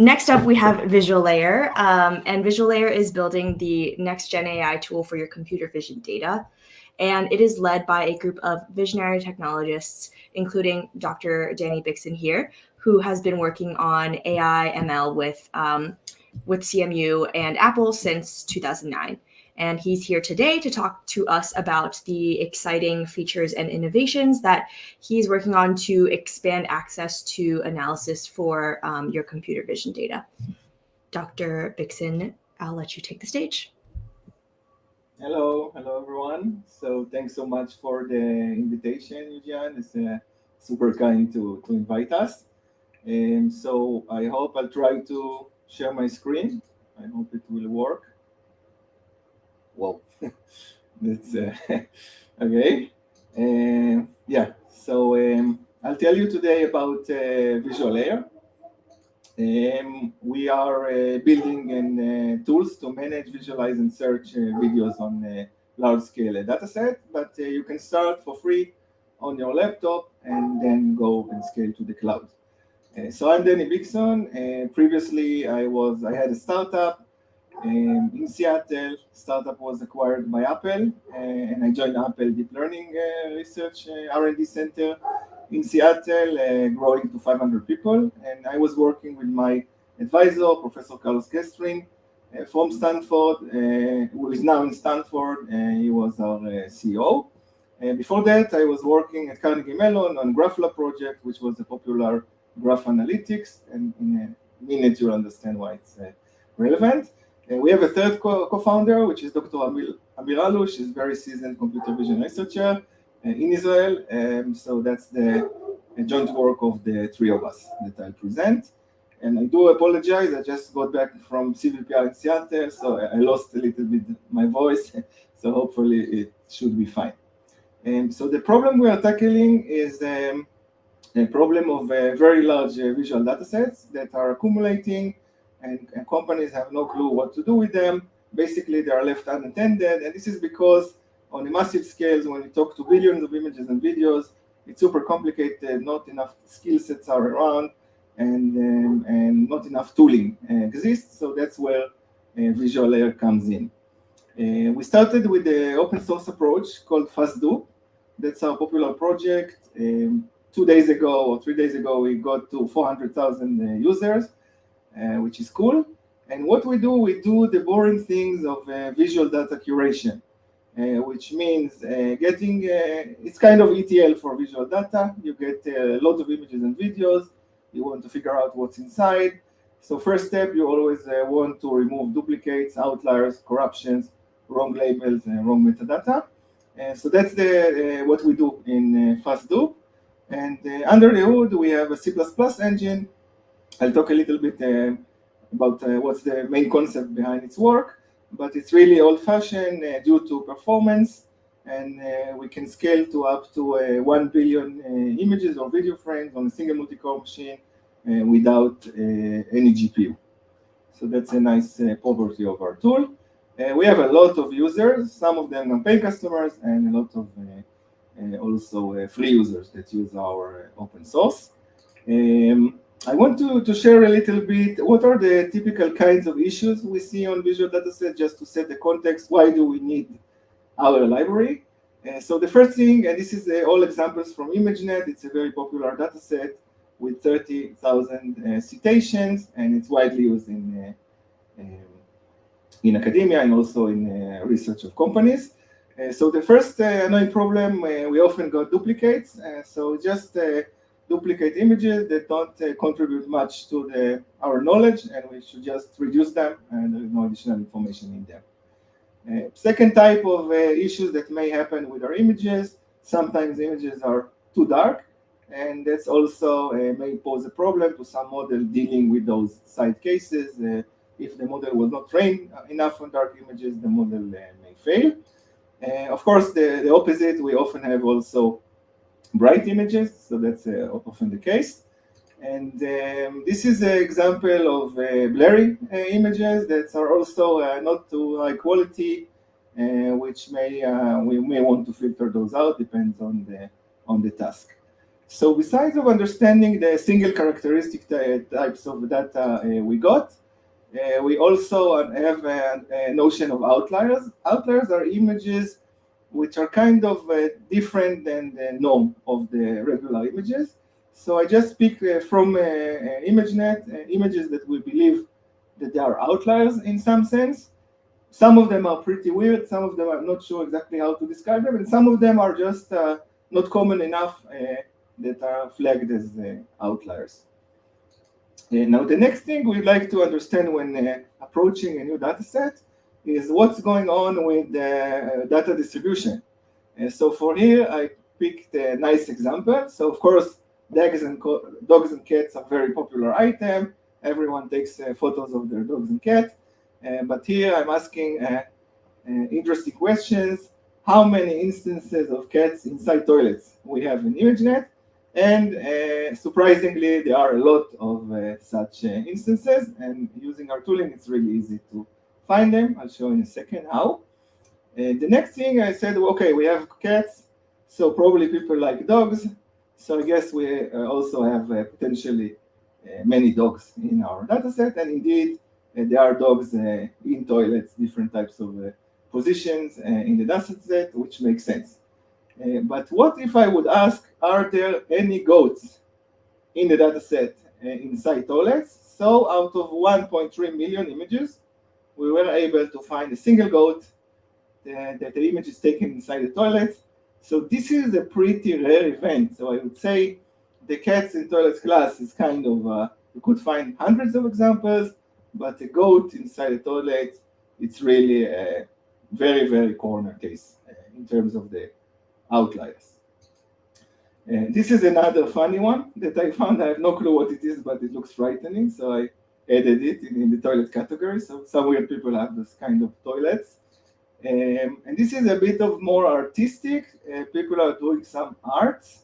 Next up, we have Visual Layer, and Visual Layer is building the next Gen AI tool for your computer vision data. And it is led by a group of visionary technologists, including Dr. Danny Bickson here, who has been working on AI ML with CMU and Apple since 2009. And he's here today to talk to us about the exciting features and innovations that he's working on to expand access to analysis for your computer vision data. Dr. Bickson, I'll let you take the stage. Hello everyone. So thanks so much for the invitation, Eugene. It's super kind to invite us. And so I hope I'll try to share my screen. I hope it will work. Whoa, that's okay. Yeah, so I'll tell you today about Visual Layer. We are building tools to manage, visualize, and search videos on large-scale dataset, but you can start for free on your laptop and then go and scale to the cloud. So I'm Danny Bickson. Previously, I had a startup in Seattle. Startup was acquired by Apple, and I joined Apple Deep Learning Research R&D Center in Seattle, growing to 500 people. And I was working with my advisor, Professor Carlos Kestrin, from Stanford, who is now in Stanford. He was our CEO. Before that, I was working at Carnegie Mellon on GraphLab project, which was a popular graph analytics. And in a minute, you'll understand why it's relevant. We have a third co-founder, which is Dr. Amir Alush. He's a very seasoned computer vision researcher in Israel. So that's the joint work of the three of us that I present. And I do apologize, I just got back from CVPR in Seattle, so I lost a little bit my voice, so hopefully it should be fine. So the problem we are tackling is a problem of very large visual datasets that are accumulating, and companies have no clue what to do with them. Basically, they are left unattended, and this is because on a massive scales, when we talk to billions of images and videos, it's super complicated, not enough skill sets are around, and not enough tooling exists, so that's where Visual Layer comes in. We started with the open source approach called FastDo. That's our popular project. 2 days ago or 3 days ago, we got to 400,000 users, which is cool. And what we do the boring things of visual data curation, which means getting, it's kind of ETL for visual data. You get a lot of images and videos. You want to figure out what's inside. So first step, you always want to remove duplicates, outliers, corruptions, wrong labels, and wrong metadata. So that's what we do in FastDo. And under the hood, we have a C++ engine. I'll talk a little bit about what's the main concept behind its work, but it's really old-fashioned due to performance, and we can scale to up to 1 billion images or video frames on a single multi-core machine without any GPU. So that's a nice property of our tool. We have a lot of users, some of them are paid customers, and a lot of also free users that use our open source. I want to share a little bit what are the typical kinds of issues we see on visual dataset, just to set the context. Why do we need our library? So the first thing, and this is all examples from ImageNet, it's a very popular dataset with 30,000 citations, and it's widely used in academia and also in research of companies. So the first annoying problem, we often got duplicates. So just duplicate images that don't contribute much to our knowledge, and we should just reduce them, and there is no additional information in them. Second type of issues that may happen with our images, sometimes images are too dark, and that's also may pose a problem to some model dealing with those side cases. If the model was not trained enough on dark images, the model may fail. Of course, the opposite, we often have also bright images, so that's often the case. And this is an example of blurry images that are also not too high quality, which we may want to filter those out, depends on the task. So besides of understanding the single characteristic types of data we got, we also have a notion of outliers. Outliers are images which are kind of different than the norm of the regular images. So I just pick from ImageNet images that we believe that they are outliers in some sense. Some of them are pretty weird, some of them I'm not sure exactly how to describe them, and some of them are just not common enough that are flagged as outliers. Now, the next thing we'd like to understand when approaching a new data set is what's going on with the data distribution. So for here, I picked a nice example. So of course, dogs and cats are very popular item. Everyone takes photos of their dogs and cats. But here I'm asking interesting questions. How many instances of cats inside toilets we have in ImageNet? And surprisingly, there are a lot of such instances. And using our tooling, it's really easy to find them. I'll show in a second how. The next thing I said, okay, we have cats, so probably people like dogs. So I guess we also have potentially many dogs in our dataset, and indeed there are dogs in toilets, different types of positions in the dataset, which makes sense. But what if I would ask, are there any goats in the dataset inside toilets? So out of 1.3 million images, we were able to find a single goat that the image is taken inside the toilet. So this is a pretty rare event. So I would say the cats in toilets class is kind of, you could find hundreds of examples, but a goat inside a toilet, it's really a very, very corner case in terms of the outliers. This is another funny one that I found. I have no clue what it is, but it looks frightening. So I added it in the toilet category. So some weird people have this kind of toilets. And this is a bit of more artistic. People are doing some arts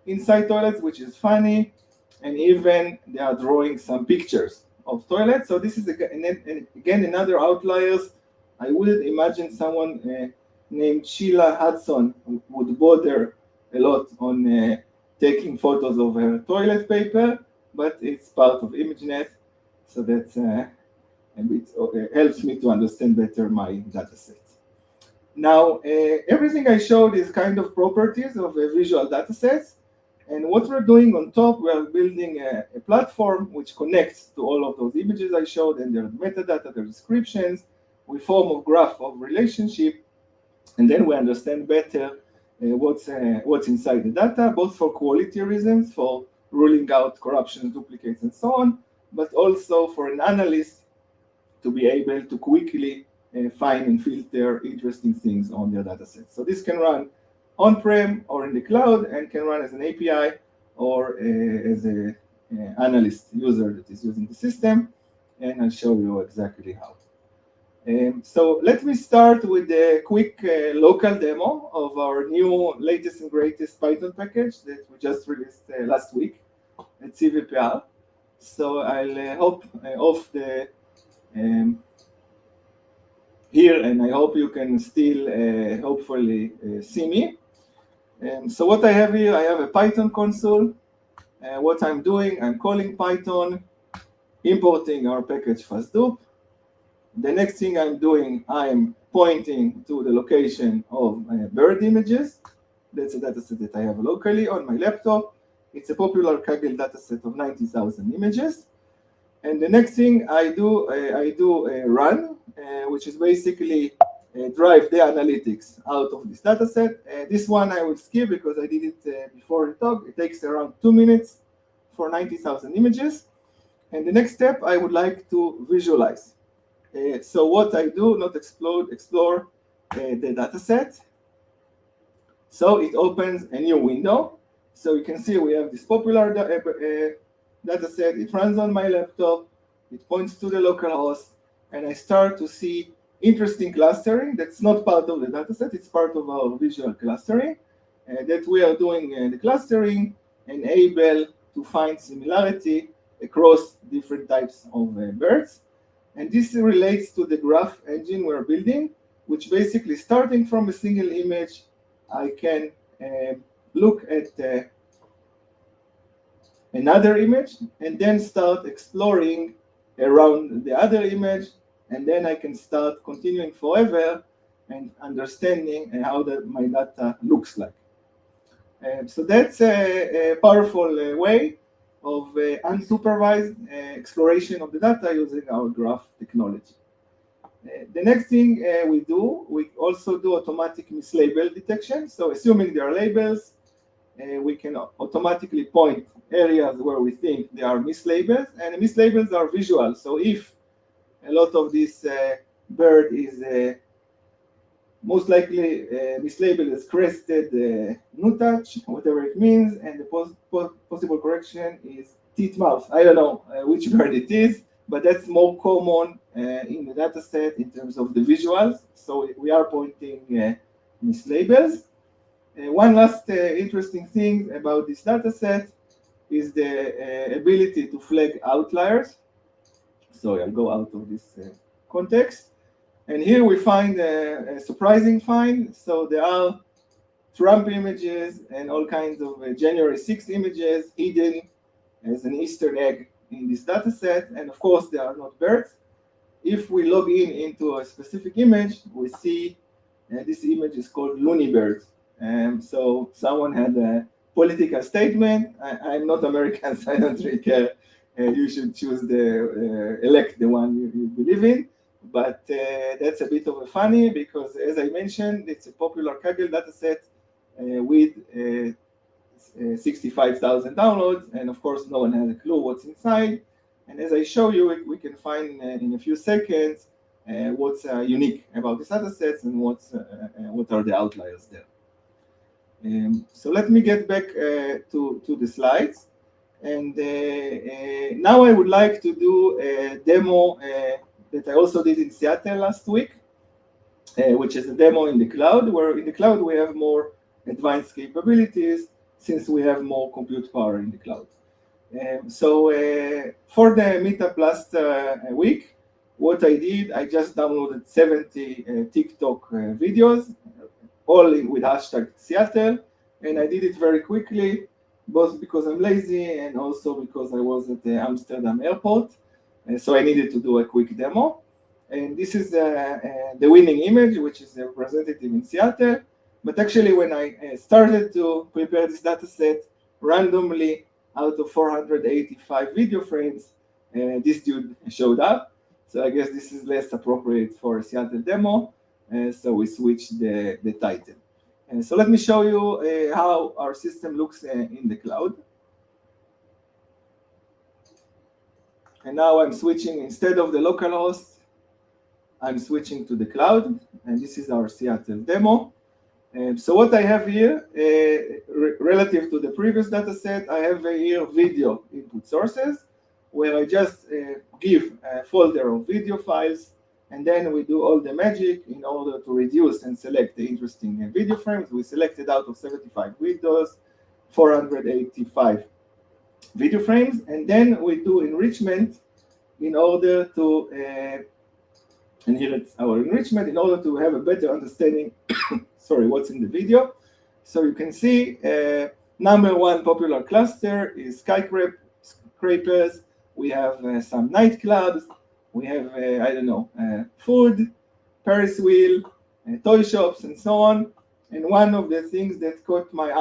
inside toilets, which is funny. And even they are drawing some pictures of toilets. So this is again another outliers. I wouldn't imagine someone named Sheila Hudson would bother a lot on taking photos of her toilet paper, but it's part of ImageNet. So that's a bit helps me to understand better my data set. Now, everything I showed is kind of properties of visual data sets. And what we're doing on top, we're building a platform which connects to all of those images I showed, and their metadata, their descriptions. We form a graph of relationship, and then we understand better what's inside the data, both for quality reasons, for ruling out corruptions, duplicates, and so on, but also for an analyst to be able to quickly find and filter interesting things on their dataset. So this can run on-prem or in the cloud, and can run as an API or as an analyst user that is using the system, and I'll show you exactly how. So let me start with a quick local demo of our new latest and greatest Python package that we just released last week at CVPR. So I'll hop off the here, and I hope you can still hopefully see me. So what I have here, I have a Python console. What I'm doing, I'm calling Python, importing our package fastdup. The next thing I'm doing, I'm pointing to the location of bird images. That's a dataset that I have locally on my laptop. It's a popular Kaggle dataset of 90,000 images. And the next thing I do a run, which is basically drive the analytics out of this dataset. This one I will skip because I did it before the talk. It takes around 2 minutes for 90,000 images. And the next step, I would like to visualize. So what I do, not explore the dataset. So it opens a new window. So you can see we have this popular dataset. It runs on my laptop. It points to the local host, and I start to see interesting clustering. That's not part of the dataset. It's part of our visual clustering that we are doing the clustering and able to find similarity across different types of birds. And this relates to the graph engine we're building, which basically starting from a single image, I can look at another image, and then start exploring around the other image, and then I can start continuing forever and understanding how my data looks like. So that's a powerful way of unsupervised exploration of the data using our graph technology. The next thing we also do automatic mislabel detection. So assuming there are labels, we can automatically point areas where we think there are mislabels, and mislabels are visual. So if a lot of this bird is most likely mislabeled as crested nuthatch, whatever it means, and the possible correction is titmouse. I don't know which bird it is, but that's more common in the data set in terms of the visuals. So we are pointing mislabels. One last interesting thing about this data set is the ability to flag outliers. So I'll go out of this context. And here we find a surprising find. So there are Trump images and all kinds of January 6th images hidden as an Easter egg in this data set. And of course, they are not birds. If we log in into a specific image, we see this image is called loony birds. So someone had a political statement. I'm not American, so I don't really care. You should choose elect the one you believe in. But that's a bit of a funny because, as I mentioned, it's a popular Kaggle dataset with 65,000 downloads, and of course, no one has a clue what's inside. And as I show you, we can find in a few seconds what's unique about these datasets and what are the outliers there. So let me get back to the slides. And now I would like to do a demo that I also did in Seattle last week, which is a demo in the cloud, where in the cloud we have more advanced capabilities since we have more compute power in the cloud. So for the meetup last week, what I did, I just downloaded 70 TikTok videos, all with hashtag Seattle, and I did it very quickly, both because I'm lazy and also because I was at the Amsterdam airport, so I needed to do a quick demo. And this is the winning image, which is representative in Seattle. But actually, when I started to prepare this data set, randomly out of 485 video frames, this dude showed up. So I guess this is less appropriate for a Seattle demo. So we switched the title. So let me show you how our system looks in the cloud. And now I'm switching, instead of the local host, I'm switching to the cloud. And this is our Seattle demo. So what I have here, relative to the previous data set, I have here video input sources, where I just give a folder of video files, and then we do all the magic in order to reduce and select the interesting video frames. We selected out of 75 videos, 485 video frames, and then we do enrichment in order to, and here it's our enrichment, in order to have a better understanding, sorry, what's in the video. So you can see number one popular cluster is skyscrapers. We have some nightclubs. We have, I don't know, food, Ferris wheel, toy shops, and so on. And one of the things that caught my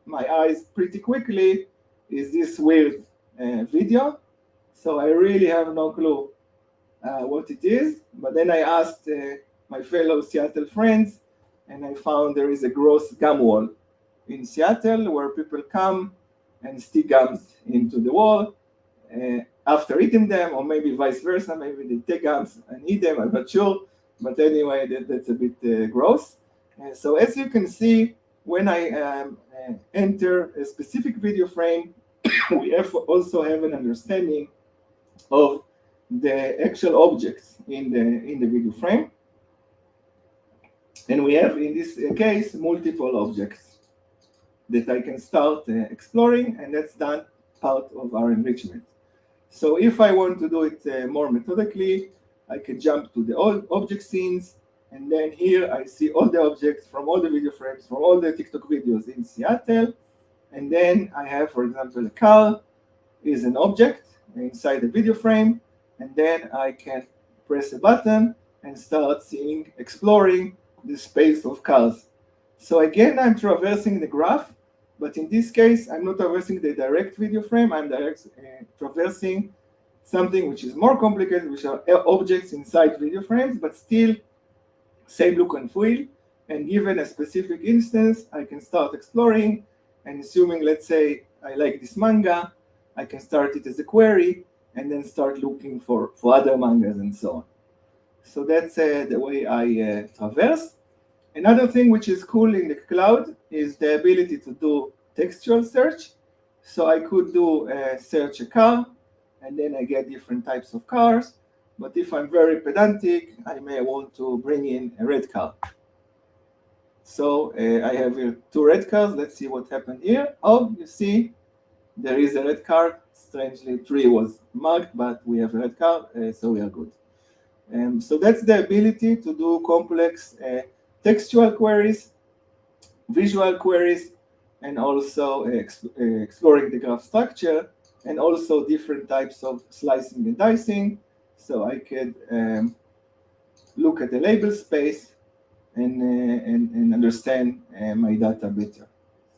eyes pretty quickly is this weird video. So I really have no clue what it is. But then I asked my fellow Seattle friends, and I found there is a gross gum wall in Seattle where people come and stick gums into the wall after eating them, or maybe vice versa. Maybe they take gums and eat them, I'm not sure. But anyway, that's a bit gross. So as you can see, when I enter a specific video frame, we also have an understanding of the actual objects in the video frame. And we have, in this case, multiple objects that I can start exploring, and that's done part of our enrichment. So if I want to do it more methodically, I can jump to the object scenes, and then here I see all the objects from all the video frames, from all the TikTok videos in Seattle. And then I have, for example, a car, is an object inside the video frame, and then I can press a button and start exploring the space of cars. So again, I'm traversing the graph, but in this case, I'm not traversing the direct video frame, I'm traversing something which is more complicated, which are objects inside video frames, but still same look and feel. And given a specific instance, I can start exploring, and assuming, let's say, I like this manga, I can start it as a query, and then start looking for other mangas and so on. So that's the way I traverse. Another thing which is cool in the cloud is the ability to do textual search. So I could do search a car, and then I get different types of cars. But if I'm very pedantic, I may want to bring in a red car. So I have here 2 red cars. Let's see what happened here. Oh, you see, there is a red car. Strangely, 3 was marked, but we have a red car, so we are good. So that's the ability to do complex textual queries, visual queries, and also exploring the graph structure, and also different types of slicing and dicing. So I could look at the label space and understand my data better.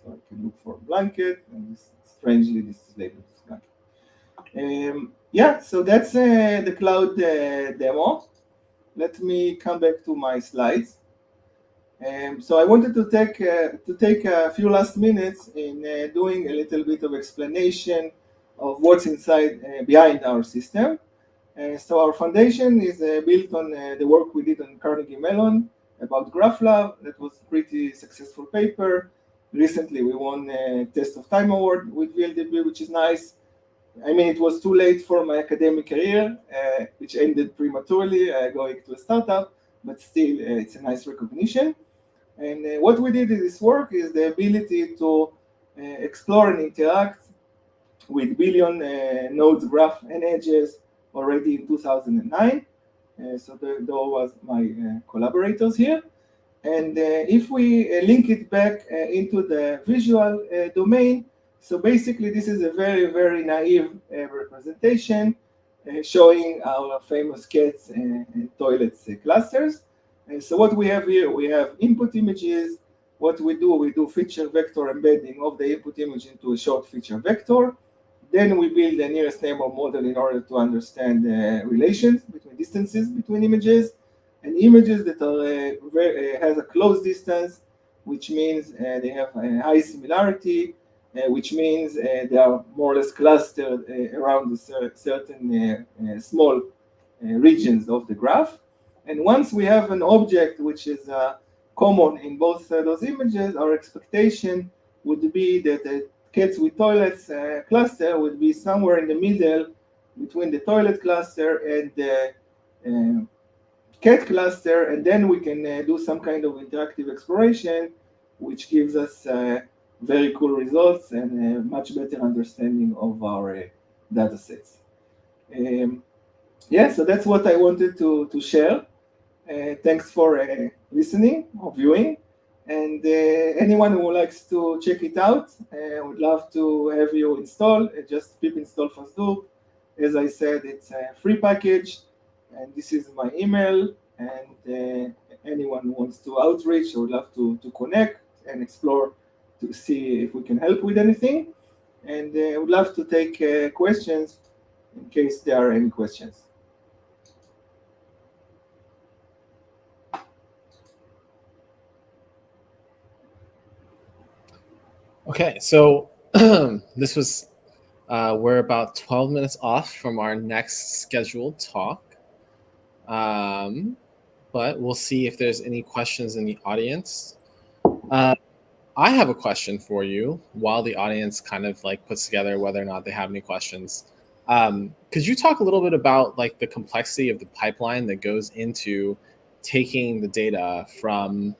So I can look for blanket, and strangely this is labeled as blanket. Yeah, so that's the cloud demo. Let me come back to my slides. So I wanted to take a few last minutes in doing a little bit of explanation of what's inside behind our system. So our foundation is built on the work we did on Carnegie Mellon about GraphLab. That was a pretty successful paper. Recently we won a Test of Time Award with VLDB, which is nice. I mean, it was too late for my academic career, which ended prematurely going to a startup, but still it's a nice recognition. And what we did in this work is the ability to explore and interact with billion nodes, graph, and edges already in 2009. So those was my collaborators here. And if we link it back into the visual domain, so basically this is a very, very naive representation showing our famous cats and toilets clusters. So what we have here, we have input images. What we do feature vector embedding of the input image into a short feature vector. Then we build a nearest neighbor model in order to understand relations between distances between images, and images that are has a close distance, which means they have a high similarity, which means they are more or less clustered around certain small regions of the graph. And once we have an object which is common in both those images, our expectation would be that the cats with toilets cluster would be somewhere in the middle between the toilet cluster and the cat cluster, and then we can do some kind of interactive exploration, which gives us very cool results and a much better understanding of our data sets. Yeah, so that's what I wanted to share. Thanks for listening or viewing. And anyone who likes to check it out, would love to have you install. Just pip install Fazdoop. As I said, it's a free package, and this is my email. And anyone who wants to outreach, I would love to connect and explore to see if we can help with anything. And I would love to take questions in case there are any questions. Okay, so this was we're about 12 minutes off from our next scheduled talk, but we'll see if there's any questions in the audience. I have a question for you while the audience kind of like puts together whether or not they have any questions. Could you talk a little bit about like the complexity of the pipeline that goes into taking the data from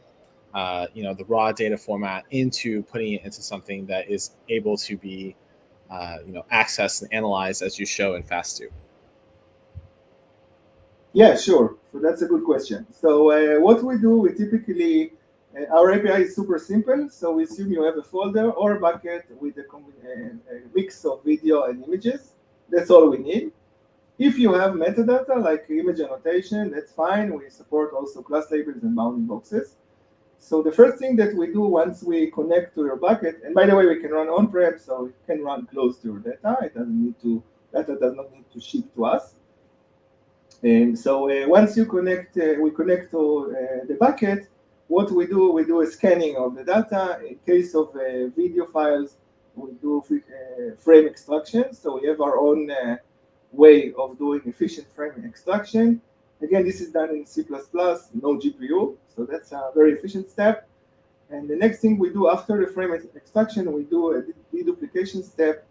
the raw data format into putting it into something that is able to be accessed and analyzed as you show in FastDo? Yeah, sure. So that's a good question. So what we do, we typically Our API is super simple, so we assume you have a folder or a bucket with a mix of video and images. That's all we need. If you have metadata like image annotation, that's fine. We support also class labels and bounding boxes. So the first thing that we do once we connect to your bucket, and by the way, we can run on-prem, so it can run close to your data. It doesn't need to, data does not need to ship to us. And so once you connect, we connect to the bucket, what we do a scanning of the data. In case of video files, we do frame extraction. So we have our own way of doing efficient frame extraction. Again, this is done in C++, no GPU, so that's a very efficient step. And the next thing we do after the frame extraction, we do a deduplication step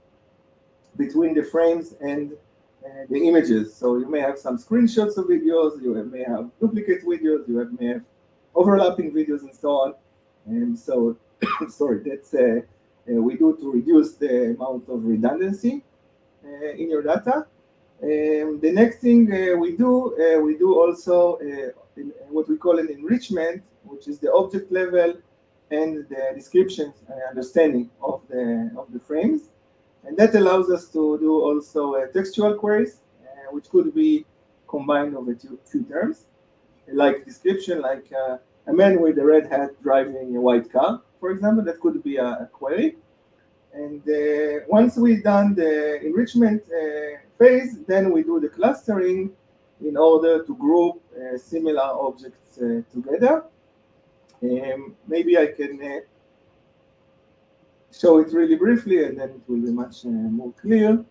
between the frames and the images. So you may have some screenshots of videos, you may have duplicate videos, you may have overlapping videos and so on. And so, sorry, that's we do to reduce the amount of redundancy in your data. The next thing we do also what we call an enrichment, which is the object level and the description understanding of the frames. And that allows us to do also textual queries, which could be combined of a few terms, like description, like a man with a red hat driving a white car, for example. That could be a query. And once we've done the enrichment phase, then we do the clustering in order to group similar objects together. Maybe I can show it really briefly, and then it will be much more clear.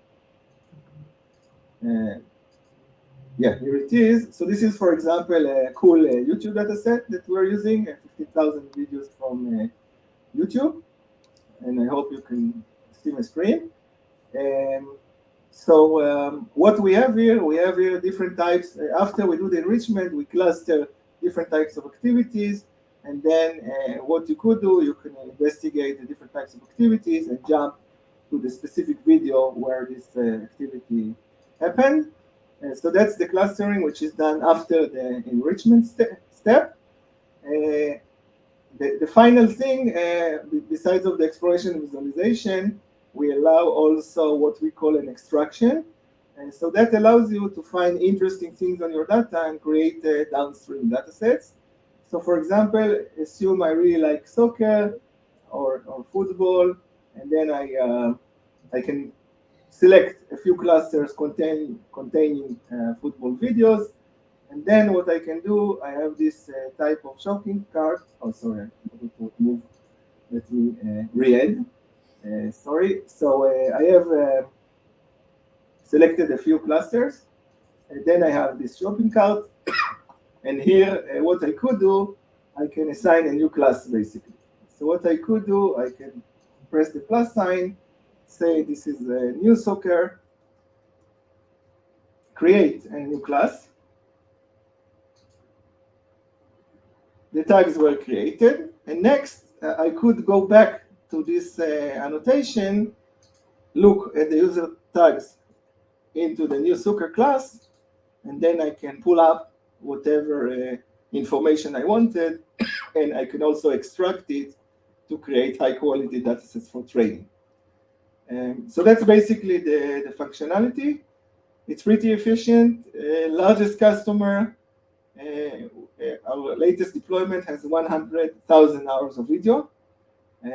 Yeah, here it is. So this is, for example, a cool YouTube dataset that we're using, 15,000 videos from YouTube. And I hope you can see my screen. So what we have here different types. After we do the enrichment, we cluster different types of activities. And then what you could do, you can investigate the different types of activities and jump to the specific video where this activity happened. So that's the clustering, which is done after the enrichment step. The final thing, besides of the exploration and visualization, we allow also what we call an extraction. And so that allows you to find interesting things on your data and create downstream data sets. So for example, assume I really like soccer or football, and then I can select a few clusters containing football videos. And then what I can do, I have this type of shopping cart. Oh, sorry, I forgot to move. Let me re-add. Sorry. So I have selected a few clusters. And then I have this shopping cart. And here, what I could do, I can assign a new class, basically. So what I could do, I can press the plus sign, say this is a new soccer, create a new class. The tags were created, and next I could go back to this annotation, look at the user tags into the new soccer class, and then I can pull up whatever information I wanted, and I can also extract it to create high quality datasets for training. So that's basically the functionality. It's pretty efficient. Largest customer, our latest deployment has 100,000 hours of video.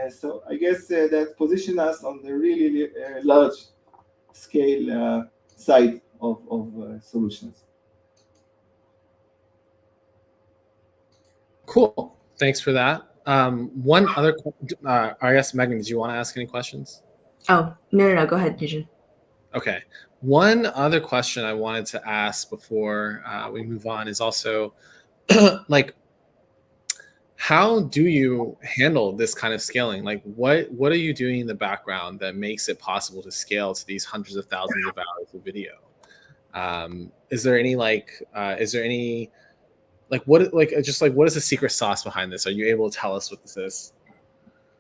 So I guess that positions us on the really large scale side of solutions. Cool. Thanks for that. One other, I guess, Megan, did you want to ask any questions? Oh, no. Go ahead, Nugent. Okay. One other question I wanted to ask before we move on is also like, how do you handle this kind of scaling? Like, what are you doing in the background that makes it possible to scale to these hundreds of thousands of hours of video? Is there any what is the secret sauce behind this? Are you able to tell us what this is?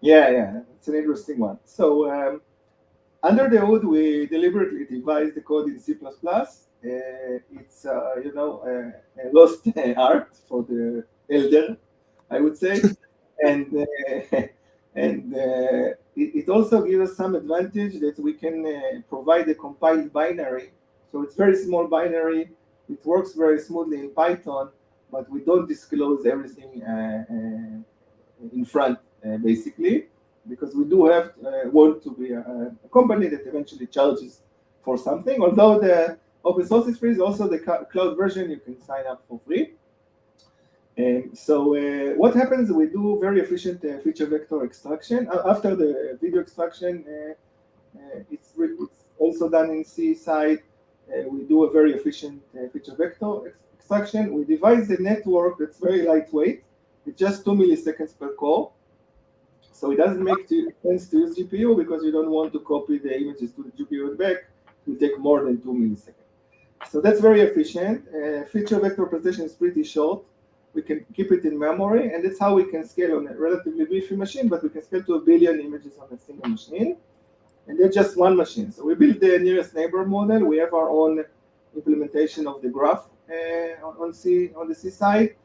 Yeah, it's an interesting one. So under the hood, we deliberately devised the code in C++. It's a lost art for the elder, I would say. and it also gives us some advantage that we can provide a compiled binary. So it's very small binary. It works very smoothly in Python, but we don't disclose everything in front, basically, because we do have want to be a company that eventually charges for something. Although the open source is free, also the cloud version you can sign up for free. So what happens? We do very efficient feature vector extraction. After the video extraction, it's also done in C side. We do a very efficient feature vector extraction. We devise the network that's very lightweight. It's just 2 milliseconds per core. So it doesn't make sense to use GPU because you don't want to copy the images to the GPU and back. It will take more than 2 milliseconds. So that's very efficient. Feature vector representation is pretty short. We can keep it in memory, and that's how we can scale on a relatively beefy machine, but we can scale to 1 billion images on a single machine. And they're just one machine. So we built the nearest neighbor model. We have our own implementation of the graph on the C side.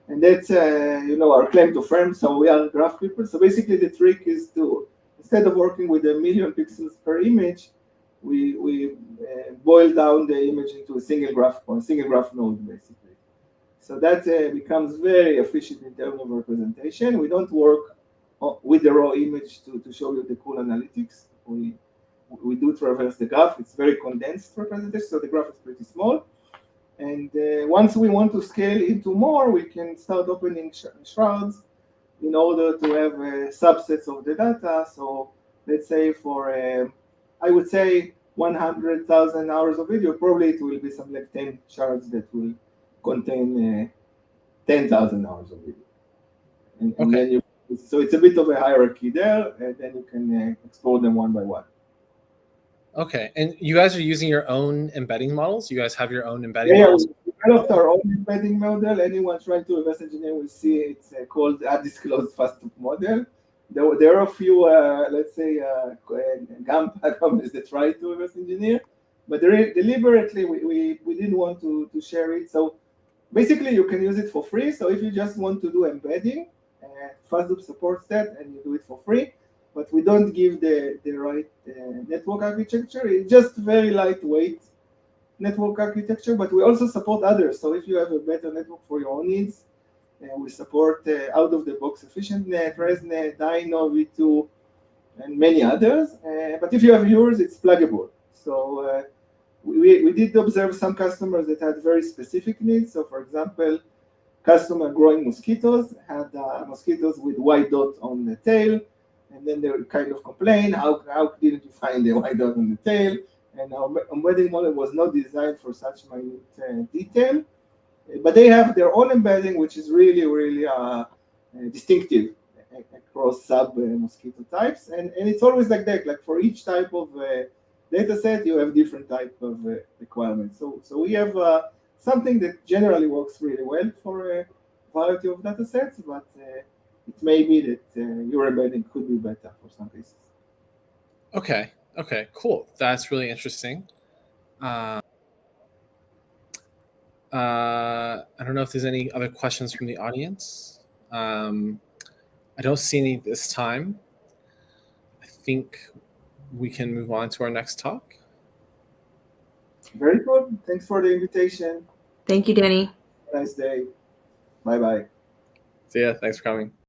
And that's our claim to fame. So we are graph people. So basically the trick is to, instead of working with 1 million pixels per image, we boil down the image into a single graph node, basically. So that becomes very efficient in terms of representation. We don't work with the raw image to show you the cool analytics. We do traverse the graph. It's very condensed representation, so the graph is pretty small. And once we want to scale into more, we can start opening shrouds in order to have subsets of the data. So let's say for, I would say 100,000 hours of video, probably it will be some like 10 shards that will contain 10,000 hours of video. And then so it's a bit of a hierarchy there, and then you can explore them one by one. Okay, and you guys are using your own embedding models? You guys have your own embedding models? We developed our own embedding model. Anyone trying to reverse engineer will see it's called undisclosed fast-loop model. There are a few, let's say, GAM companies that try to reverse engineer, but deliberately we didn't want to share it. So basically, you can use it for free. So if you just want to do embedding, fast-loop supports that, and you do it for free. But we don't give the right network architecture. It's just very lightweight network architecture, but we also support others. So if you have a better network for your own needs, we support out-of-the-box EfficientNet, ResNet, Dino, V2, and many others. But if you have yours, it's pluggable. So we did observe some customers that had very specific needs. So for example, customer growing mosquitoes had mosquitoes with white dot on the tail. And then they would kind of complain, how didn't you find the white dot on the tail? And our embedding model was not designed for such minute detail. But they have their own embedding, which is really, really distinctive across sub-mosquito types. And it's always like that. Like for each type of data set, you have different type of requirements. So we have something that generally works really well for a variety of data sets, but it may be that your embedding could be better for some cases. Okay, cool. That's really interesting. I don't know if there's any other questions from the audience. I don't see any this time. I think we can move on to our next talk. Very good. Thanks for the invitation. Thank you, Danny. Nice day. Bye-bye. See ya. Thanks for coming.